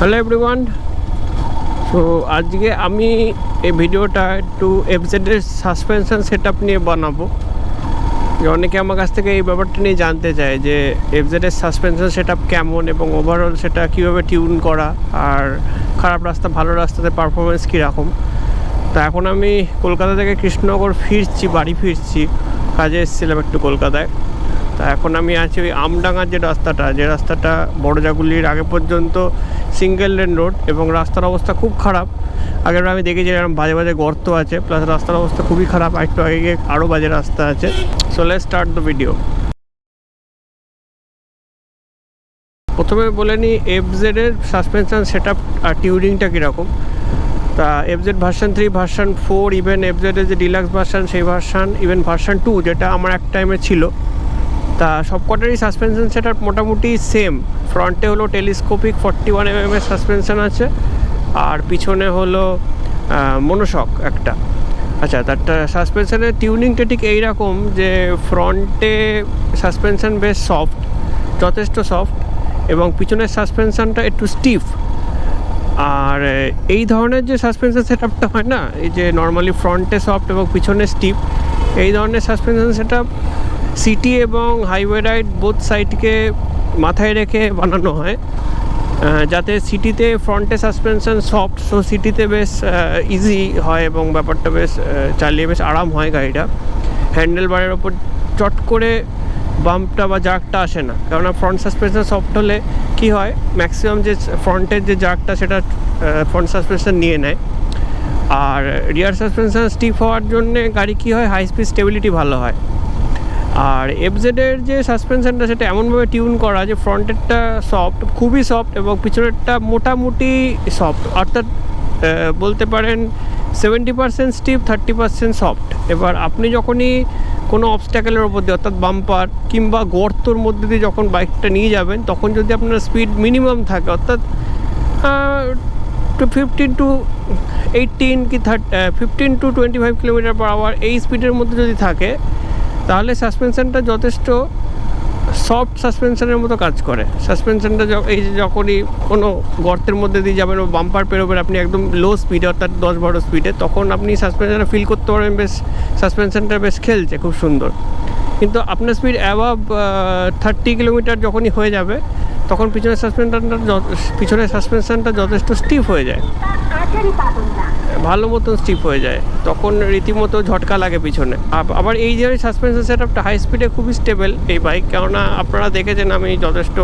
Hello everyone. তো আজকে আমি এই ভিডিওটা একটু এফজেডের সাসপেনশন সেটআপ নিয়ে বানাবো। যে অনেকে আমার কাছ থেকে এই ব্যাপারটা নিয়ে জানতে চায় যে এফজেডের সাসপেনশন সেটআপ কেমন এবং ওভারঅল সেটা কীভাবে টিউন করা, আর খারাপ রাস্তা ভালো রাস্তাতে পারফরমেন্স কীরকম। তো এখন আমি কলকাতা থেকে কৃষ্ণনগর বাড়ি ফিরছি, কাজে এসেছিলাম একটু কলকাতায়। তা এখন আমি আছি ওই আমডাঙ্গার যে রাস্তাটা বড়জাগুলির আগে পর্যন্ত সিঙ্গেল লেন রোড, এবং রাস্তার অবস্থা খুব খারাপ। আগের আমি দেখেছি এরকম বাজে বাজে গর্ত আছে, প্লাস রাস্তার অবস্থা খুবই খারাপ। একটু আগে গিয়ে আরও বাজে রাস্তা আছে। So let's start the video. প্রথমে বলে নিই এফজেডের সাসপেনশন সেটআপ আর টিউনিংটা কীরকম। তা এফজেড ভার্সন 3, ভার্সন 4, ইভেন এফজেডের যে ডিলাক্স ভার্সন সেই ভার্সন, ইভেন ভার্সন 2 যেটা আমার এক টাইমে ছিল, তা সবকটারই সাসপেনশন সেটআপ মোটামুটি সেম। ফ্রন্টে হলো টেলিস্কোপিক 41mm এর সাসপেনশন আছে, আর পিছনে হলো মনোশক একটা। আচ্ছা, তার সাসপেনশনের টিউনিংটা ঠিক এইরকম যে ফ্রন্টে সাসপেনশন বেশ সফট, যথেষ্ট সফট, এবং পিছনের সাসপেনশনটা একটু স্টিফ। আর এই ধরনের যে সাসপেনশন সেটআপটা হয় না, এই যে নর্মালি ফ্রন্টে সফট এবং পিছনে স্টিফ, এই ধরনের সাসপেনশন সেটআপ সিটি এবং হাইওয়ে রাইড বোথ সাইডকে মাথায় রেখে বানানো হয়, যাতে সিটিতে ফ্রন্টে সাসপেনশন সফট, সো সিটিতে বেশ ইজি হয় এবং ব্যাপারটা বেশ চালিয়ে বেশ আরাম হয় গাড়িটা। হ্যান্ডেল বারের ওপর চট করে বাম্পটা বা জার্কটা আসে না, কেননা ফ্রন্ট সাসপেনশন সফট হলে কী হয়, ম্যাক্সিমাম যে ফ্রন্টের যে জার্কটা সেটা ফ্রন্ট সাসপেনশন নিয়ে নেয়। আর রিয়ার সাসপেনশন স্টিফ হওয়ার জন্যে গাড়ি কী হয়, হাই স্পিড স্টেবিলিটি ভালো হয়। আর এফজেডের যে সাসপেনশনটা সেটা এমনভাবে টিউন করা যে ফ্রন্টেরটা সফট, খুবই সফট, এবং পিছনেরটা মোটামুটি সফট, অর্থাৎ বলতে পারেন 70% স্টিফ, 30% সফট। এবার আপনি যখনই কোনো অবস্ট্যাকেলের ওপর দিয়ে, অর্থাৎ বাম্পার কিংবা গর্তর মধ্যে দিয়ে যখন বাইকটা নিয়ে যাবেন, তখন যদি আপনার স্পিড মিনিমাম থাকে, অর্থাৎ 15 to 18 কি 15 to 25 km/h এই স্পিডের মধ্যে যদি থাকে, তাহলে সাসপেনশনটা যথেষ্ট সফট সাসপেনশনের মতো কাজ করে। সাসপেনশনটা এই যে যখনই কোনো গর্তের মধ্যে দিয়ে যাবেন বা বাম্পার পেরোবেন আপনি একদম লো স্পিডে, অর্থাৎ 10-12 স্পিডে, তখন আপনি সাসপেনশনটা ফিল করতে পারবেন বেশ, সাসপেনশনটা বেশ খেলছে, খুব সুন্দর। কিন্তু আপনার স্পিড অ্যাবাভ 30 কিলোমিটার যখনই হয়ে যাবে, তখন পিছনের সাসপেনশনটা যথেষ্ট স্টিফ হয়ে যায়, ভালো মতন স্টিফ হয়ে যায়, তখন রীতিমতো ঝটকা লাগে পিছনে। আবার এই যে সাসপেনশন সেটআপটা হাই স্পিডে খুবই স্টেবল এই বাইক, কেননা আপনারা দেখেছেন আমি যথেষ্ট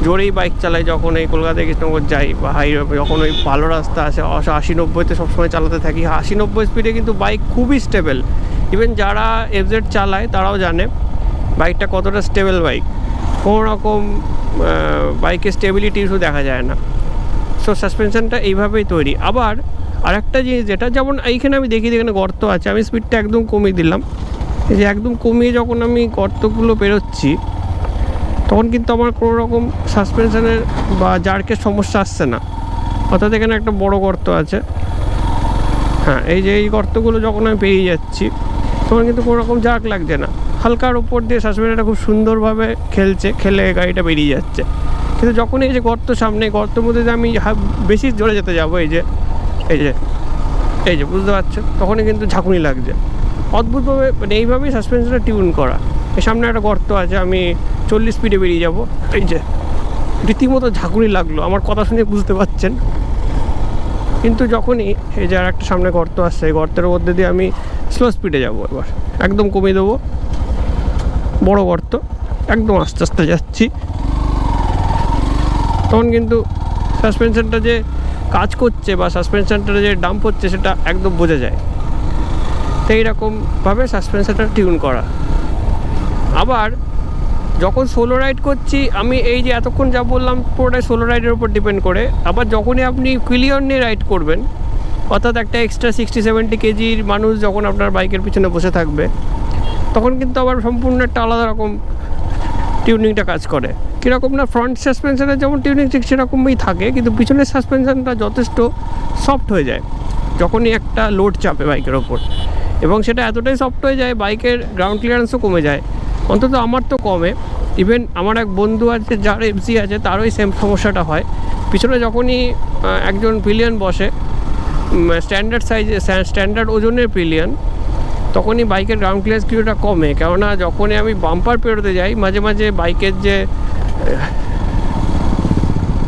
জোরেই বাইক চালাই যখন এই কলকাতা কৃষ্ণনগর যাই, বা হাইওয়ে যখন ওই ভালো রাস্তা আছে 80-90-তে সবসময় চালাতে থাকি। 80-90 স্পিডে কিন্তু বাইক খুবই স্টেবল। ইভেন যারা এফজেড চালায় তারাও জানে বাইকটা কতটা স্টেবল বাইক, কোনো রকম বাইকের স্টেবিলিটি ইস্যু দেখা যায় না। সো সাসপেনশনটা এইভাবেই তৈরি। আবার আরেকটা জিনিস যেটা, যেমন এইখানে আমি দেখি এখানে গর্ত আছে, আমি স্পিডটা একদম কমিয়ে দিলাম। এই যে একদম কমিয়ে যখন আমি গর্তগুলো পেরোচ্ছি, তখন কিন্তু আমার কোনো রকম সাসপেনশনের বা জার্কের সমস্যা আসছে না। অর্থাৎ এখানে একটা বড় গর্ত আছে, হ্যাঁ, এই যে এই গর্তগুলো যখন আমি পেরিয়ে যাচ্ছি, তখন কিন্তু কোনো রকম জার্ক লাগছে না। হালকার উপর দিয়ে সাসপেনশনটা খুব সুন্দরভাবে খেলে গাড়িটা বেরিয়ে যাচ্ছে। কিন্তু যখন এই যে গর্ত সামনে, গর্তের মধ্যে যে আমি বেশি জোরে যেতে যাবো, এই যে বুঝতে পারছেন, তখনই কিন্তু ঝাঁকুনি লাগছে অদ্ভুতভাবে। মানে এইভাবেই সাসপেনশনটা টিউন করা। এই সামনে একটা গর্ত আছে, আমি 40 স্পিডে বেরিয়ে যাব, এই যে রীতিমতো ঝাঁকুনি লাগলো, আমার কথা শুনে বুঝতে পারছেন। কিন্তু যখনই এই যে আর একটা সামনে গর্ত আসছে, এই গর্তের মধ্যে দিয়ে আমি স্লো স্পিডে যাব, এবার একদম কমিয়ে দেবো, বড় গর্ত, একদম আস্তে আস্তে যাচ্ছি, তখন কিন্তু সাসপেনশনটা যে কাজ করছে বা সাসপেনশনটা যে ডাম্প হচ্ছে সেটা একদম বোঝা যায়। তো এইরকমভাবে সাসপেনশনটা টিউন করা। আবার যখন সোলো রাইড করছি আমি, এই যে এতক্ষণ যা বললাম পুরোটাই সোলো রাইডের উপর ডিপেন্ড করে। আবার যখনই আপনি কুইলিয়ন নিয়ে রাইড করবেন, অর্থাৎ একটা এক্সট্রা 60-70 কেজির মানুষ যখন আপনার বাইকের পিছনে বসে থাকবে, তখন কিন্তু আবার সম্পূর্ণ একটা আলাদা রকম টিউনিংটা কাজ করে। কীরকম না, ফ্রন্ট সাসপেনশনের যেমন টিউনিং ঠিক সেরকমই থাকে, কিন্তু পিছনের সাসপেনশনটা যথেষ্ট সফট হয়ে যায় যখনই একটা লোড চাপে বাইকের ওপর, এবং সেটা এতটাই সফট হয়ে যায় বাইকের গ্রাউন্ড ক্লিয়ারেন্সও কমে যায়। অন্তত আমার তো কমে, ইভেন আমার এক বন্ধু আছে যার এফসি আছে, তারও সেম সমস্যাটা হয়। পিছনে যখনই একজন পিলিয়ন বসে, স্ট্যান্ডার্ড সাইজে স্ট্যান্ডার্ড ওজনের পিলিয়ন, তখনই বাইকের গ্রাউন্ড ক্লিয়ারেন্স কিছুটা কমে। কেননা যখনই আমি বাম্পার পেরোতে যাই, মাঝে মাঝে বাইকের যে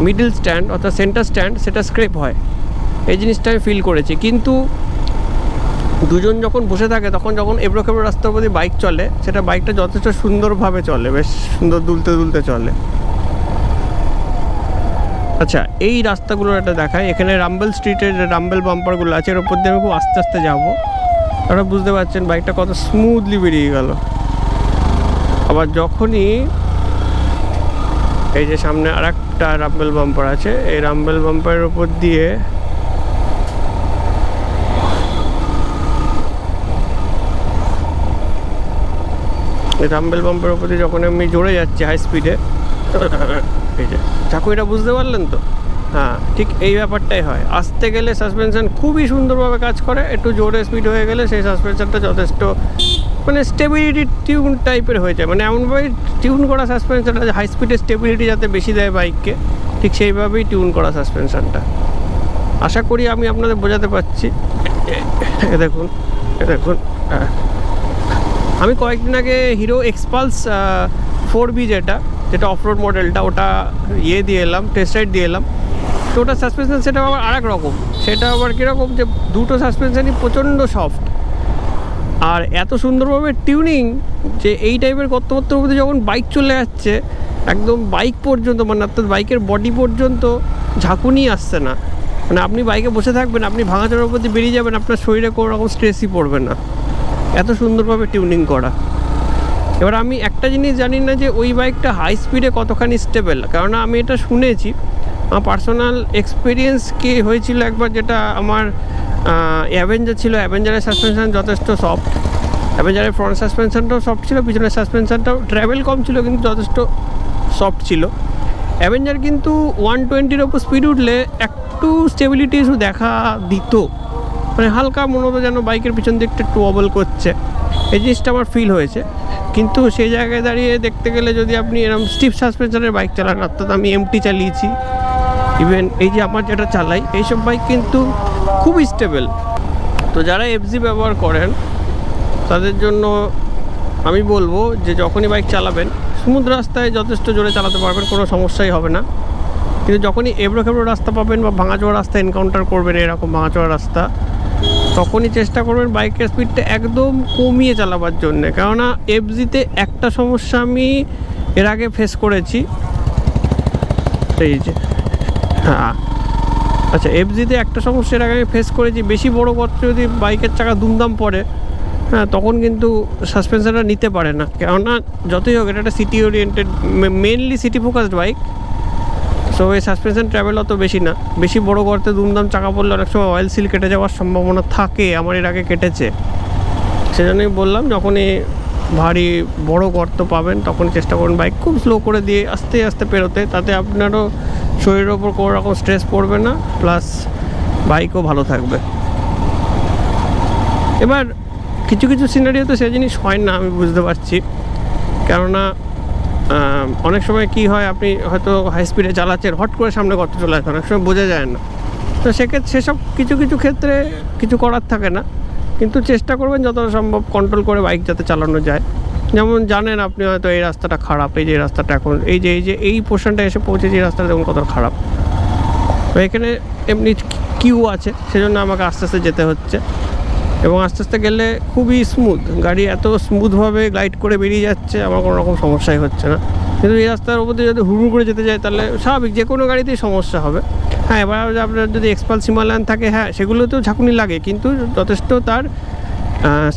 মিডল স্ট্যান্ড অর্থাৎ সেন্টার স্ট্যান্ড সেটা স্ক্রেপ হয়, এই জিনিসটা আমি ফিল করেছি। কিন্তু দুজন যখন বসে থাকে তখন যখন এবড়ো খেবড়ো রাস্তার প্রতি বাইক চলে, সেটা বাইকটা যথেষ্ট সুন্দরভাবে চলে, বেশ সুন্দর দুলতে দুলতে চলে। আচ্ছা, এই রাস্তাগুলোর একটা দেখায়। এখানে রাম্বেল স্ট্রিটের যে রাম্বেল বাম্পারগুলো আছে, এর ওপর দিয়ে আমি খুব আস্তে আস্তে যাবো। আপনারা বুঝতে পারছেন বাইকটা কত স্মুথলি বেরিয়ে গেল। আবার যখনই এই যে সামনে আর একটা রাম্বেল বাম্পার আছে, এই রাম্বেল বাম্পারের ওপর দিয়ে রাম্বেল বাম্পারের ওপর দিয়ে যখন আমি জোরে যাচ্ছি হাই স্পিডে, এই যে চাকু, এটা বুঝতে পারলেন তো? হ্যাঁ, ঠিক এই ব্যাপারটাই হয়। আসতে গেলে সাসপেনশন খুবই সুন্দরভাবে কাজ করে, একটু জোরে স্পিড হয়ে গেলে সেই সাসপেনশনটা যথেষ্ট মানে স্টেবিলিটি টিউন টাইপের হয়ে যায়। মানে এমনভাবে টিউন করা সাসপেনশনটা হাই স্পিডে স্টেবিলিটি যাতে বেশি দেয় বাইককে, ঠিক সেইভাবেই টিউন করা সাসপেনশনটা। আশা করি আমি আপনাদের বোঝাতে পারছি। দেখুন দেখুন, আমি কয়েকদিন আগে হিরো এক্সপালস 4B যেটা অফরোড মডেলটা, ওটা দিয়ে এলাম, টেস্ট রাইড দিয়ে এলাম। তো ওটার সাসপেনশন সেটা আবার আরেক রকম। সেটা আবার কীরকম, যে দুটো সাসপেনশনই প্রচণ্ড সফট আর এত সুন্দরভাবে টিউনিং, যে এই টাইপের গর্তবর্তর মধ্যে যখন বাইক চলে যাচ্ছে একদম বাইক পর্যন্ত, মানে অর্থাৎ বাইকের বডি পর্যন্ত ঝাঁকুনি আসছে না। মানে আপনি বাইকে বসে থাকবেন, আপনি ভাঙাচোরার উপর দিয়ে বেরিয়ে যাবেন, আপনার শরীরে কোনো রকম স্ট্রেসই পড়বে না, এত সুন্দরভাবে টিউনিং করা। এবার আমি একটা জিনিস জানি না যে ওই বাইকটা হাই স্পিডে কতখানি স্টেবল, কারণ আমি এটা শুনেছি, আমার পার্সোনাল এক্সপিরিয়েন্স কি হয়েছিল একবার, যেটা আমার অ্যাভেঞ্জার ছিল। অ্যাভেঞ্জারের সাসপেনশন যথেষ্ট সফট, অ্যাভেঞ্জারের ফ্রন্ট সাসপেনশনটাও সফট ছিল, পিছনের সাসপেনশনটাও ট্রাভেল কম ছিল কিন্তু যথেষ্ট সফট ছিল। অ্যাভেঞ্জার কিন্তু 120-র ওপর স্পিড উঠলে একটু স্টেবিলিটি ইস্যু দেখা দিত, মানে হালকা মনে হতো যেন বাইকের পিছন দিকটা একটু অবল করছে, এই জিনিসটা আমার ফিল হয়েছে। কিন্তু সেই জায়গায় দাঁড়িয়ে দেখতে গেলে যদি আপনি এরকম স্টিফ সাসপেনশনের বাইক চালান, অর্থাৎ আমি এমটি চালিয়েছি, ইভেন এই যে আমার যেটা চালাই, এইসব বাইক কিন্তু খুবই স্টেবল। তো যারা এফজি ব্যবহার করেন তাদের জন্য আমি বলবো যে যখনই বাইক চালাবেন স্মুথ রাস্তায় যথেষ্ট জোরে চালাতে পারবেন, কোনো সমস্যাই হবে না। কিন্তু যখনই এবড়ো খেবড়ো রাস্তা পাবেন বা ভাঙাচোরা রাস্তা এনকাউন্টার করবেন, এরকম ভাঙাচোরা রাস্তা, তখনই চেষ্টা করবেন বাইকের স্পিডটা একদম কমিয়ে চালাবার জন্যে। কেননা এফজিতে একটা সমস্যা আমি এর আগে ফেস করেছি, এই যে হ্যাঁ আচ্ছা, এফজিতে একটা সমস্যা এর আগে আমি ফেস করেছি, বেশি বড় গর্তে যদি বাইকের চাকা দুমদাম পড়ে, হ্যাঁ তখন কিন্তু সাসপেনশনটা নিতে পারে না। কেননা যতই হোক এটা একটা city oriented, mainly city focused bike, so এই সাসপেনশন ট্রাভেল অত বেশি না। বেশি বড় গর্তে দুমদাম চাকা পড়লে অনেক সময় অয়েল সিল কেটে যাওয়ার সম্ভাবনা থাকে, আমার এর আগে কেটেছে। সেজন্যই বললাম যখনই ভারী বড় গর্ত পাবেন তখন চেষ্টা করুন বাইক খুব স্লো করে দিয়ে আস্তে আস্তে পেরোতে, তাতে আপনারও শরীরের ওপর কোনো রকম স্ট্রেস পড়বে না, প্লাস বাইকও ভালো থাকবে। এবার কিছু কিছু সিনারিওতে সে জিনিস হয় না, আমি বুঝতে পারছি। কেননা অনেক সময় কি হয়, আপনি হয়তো হাই স্পিডে চালাচ্ছেন, হট করে সামনে গর্ত চলে আসে, অনেক সময় বোঝা যায় না। তো সেক্ষেত্রে সেসব কিছু কিছু ক্ষেত্রে কিছু করার থাকে না, কিন্তু চেষ্টা করবেন যতটা সম্ভব কন্ট্রোল করে বাইক যাতে চালানো যায়। যেমন জানেন আপনি হয়তো এই রাস্তাটা খারাপ, এই যে রাস্তাটা এখন এই পোর্শনটা এসে পৌঁছেছে, এই রাস্তাটা দেখুন কতটা খারাপ। তো এখানে এমনি কিউ আছে, সেজন্য আমাকে আস্তে আস্তে যেতে হচ্ছে, এবং আস্তে আস্তে গেলে খুবই স্মুথ, গাড়ি এত স্মুথভাবে গ্লাইড করে বেরিয়ে যাচ্ছে, আমার কোনো রকম সমস্যাই হচ্ছে না। কিন্তু এই রাস্তার উপর দিয়ে যদি হুড় করে যেতে যায় তাহলে স্বাভাবিক যে কোনো গাড়িতেই সমস্যা হবে। হ্যাঁ, এবার আপনার যদি এক্সপালস হিমালয়ান থাকে, হ্যাঁ সেগুলোতেও ঝাঁকুনি লাগে, কিন্তু যথেষ্ট তার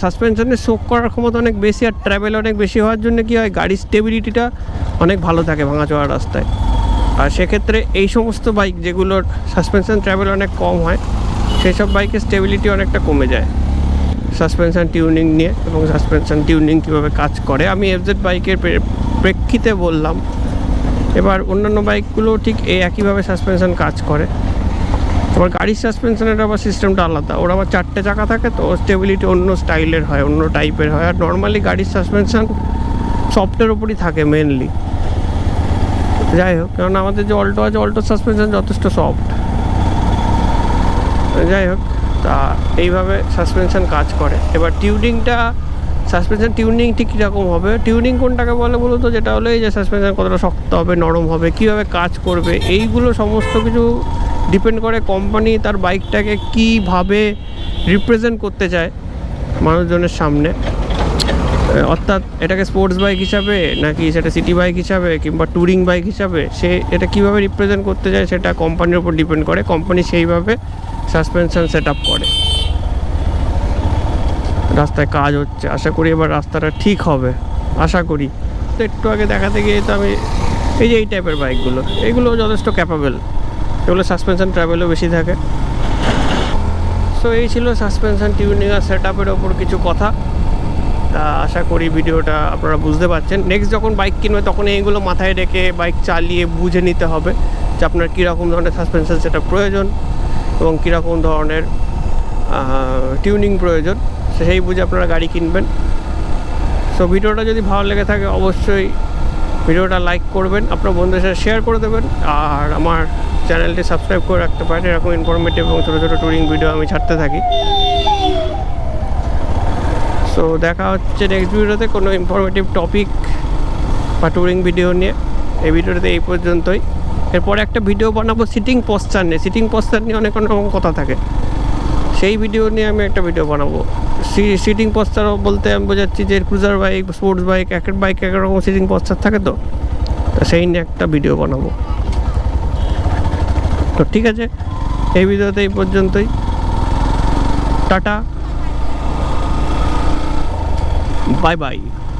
সাসপেনশনে শোক করার ক্ষমতা অনেক বেশি, আর ট্রাভেল অনেক বেশি হওয়ার জন্য কী হয়, গাড়ির স্টেবিলিটিটা অনেক ভালো থাকে ভাঙাচোরা রাস্তায়। আর সেক্ষেত্রে এই সমস্ত বাইক যেগুলোর সাসপেনশন ট্রাভেল অনেক কম হয়, সেই সব বাইকের স্টেবিলিটি অনেকটা কমে যায় সাসপেনশন টিউনিং নিয়ে। এবং সাসপেনশন টিউনিং কীভাবে কাজ করে আমি এফজেড বাইকের প্রেক্ষিতে বললাম। এবার অন্যান্য বাইকগুলো ঠিক এই একইভাবে সাসপেনশন কাজ করে। আবার গাড়ির সাসপেনশনের আবার সিস্টেমটা আলাদা, ওর আবার 4টে চাকা থাকে, তো স্টেবিলিটি অন্য স্টাইলের হয়, অন্য টাইপের হয়। আর নর্মালি গাড়ির সাসপেনশন সফটের ওপরই থাকে মেনলি, যাই হোক, কারণ আমাদের যে অল্টো আছে, অল্টো সাসপেনশন যথেষ্ট সফট। যাই হোক, তা এইভাবে সাসপেনশন কাজ করে। এবার টিউনিংটা, সাসপেনশন টিউনিং ঠিক কীরকম হবে, টিউনিং কোনটাকে বলে বলো তো, যেটা হলো এই যে সাসপেনশন কতটা শক্ত হবে, নরম হবে, কীভাবে কাজ করবে, এইগুলো সমস্ত কিছু ডিপেন্ড করে কোম্পানি তার বাইকটাকে কীভাবে রিপ্রেজেন্ট করতে চায় মানুষজনের সামনে। অর্থাৎ এটাকে স্পোর্টস বাইক হিসাবে, নাকি সেটা সিটি বাইক হিসাবে, কিংবা ট্যুরিং বাইক হিসাবে, সে এটা কীভাবে রিপ্রেজেন্ট করতে চায় সেটা কোম্পানির উপর ডিপেন্ড করে। কোম্পানি সেইভাবে সাসপেনশন সেট আপ করে। রাস্তায় কাজ হচ্ছে, আশা করি এবার রাস্তাটা ঠিক হবে, আশা করি। তো একটু আগে দেখাতে গিয়ে তো আমি এই যে এই টাইপের বাইকগুলো, এইগুলো যথেষ্ট ক্যাপাবেল, এগুলো সাসপেনশন ট্রাভেলও বেশি থাকে। সো এই ছিল সাসপেনশন টিউনিং আর সেট আপের ওপর কিছু কথা। তা আশা করি ভিডিওটা আপনারা বুঝতে পারছেন। নেক্সট যখন বাইক কিনবে তখন এইগুলো মাথায় রেখে বাইক চালিয়ে বুঝে নিতে হবে যে আপনার কীরকম ধরনের সাসপেনশন সেটা প্রয়োজন এবং কীরকম ধরনের টিউনিং প্রয়োজন, সেই বুঝে আপনারা গাড়ি কিনবেন। সো ভিডিওটা যদি ভালো লেগে থাকে অবশ্যই ভিডিওটা লাইক করবেন, আপনার বন্ধুদের সাথে শেয়ার করে দেবেন, আর আমার চ্যানেলটি সাবস্ক্রাইব করে রাখতে পারেন। এরকম ইনফরমেটিভ এবং ছোটো ছোটো ট্যুরিং ভিডিও আমি ছাড়তে থাকি। সো দেখা হচ্ছে নেক্সট ভিডিওতে কোনো ইনফরমেটিভ টপিক বা ট্যুরিং ভিডিও নিয়ে। এই ভিডিওটাতে এই পর্যন্তই। এরপরে একটা ভিডিও বানাবো সিটিং পশ্চার নিয়ে। সিটিং পশ্চার নিয়ে অনেক রকম কথা থাকে, সেই ভিডিও নিয়ে আমি একটা ভিডিও বানাবো। সিটিং পশ্চার বলতে আমি বোঝাচ্ছি যে ক্রুজার বাইক, স্পোর্টস বাইক, এক এক বাইক এক রকম সিটিং পশ্চার থাকে, তো সেই নিয়ে একটা ভিডিও বানাবো। তো ঠিক আছে, এই ভিডিওতে এই পর্যন্তই। Tata, bye bye.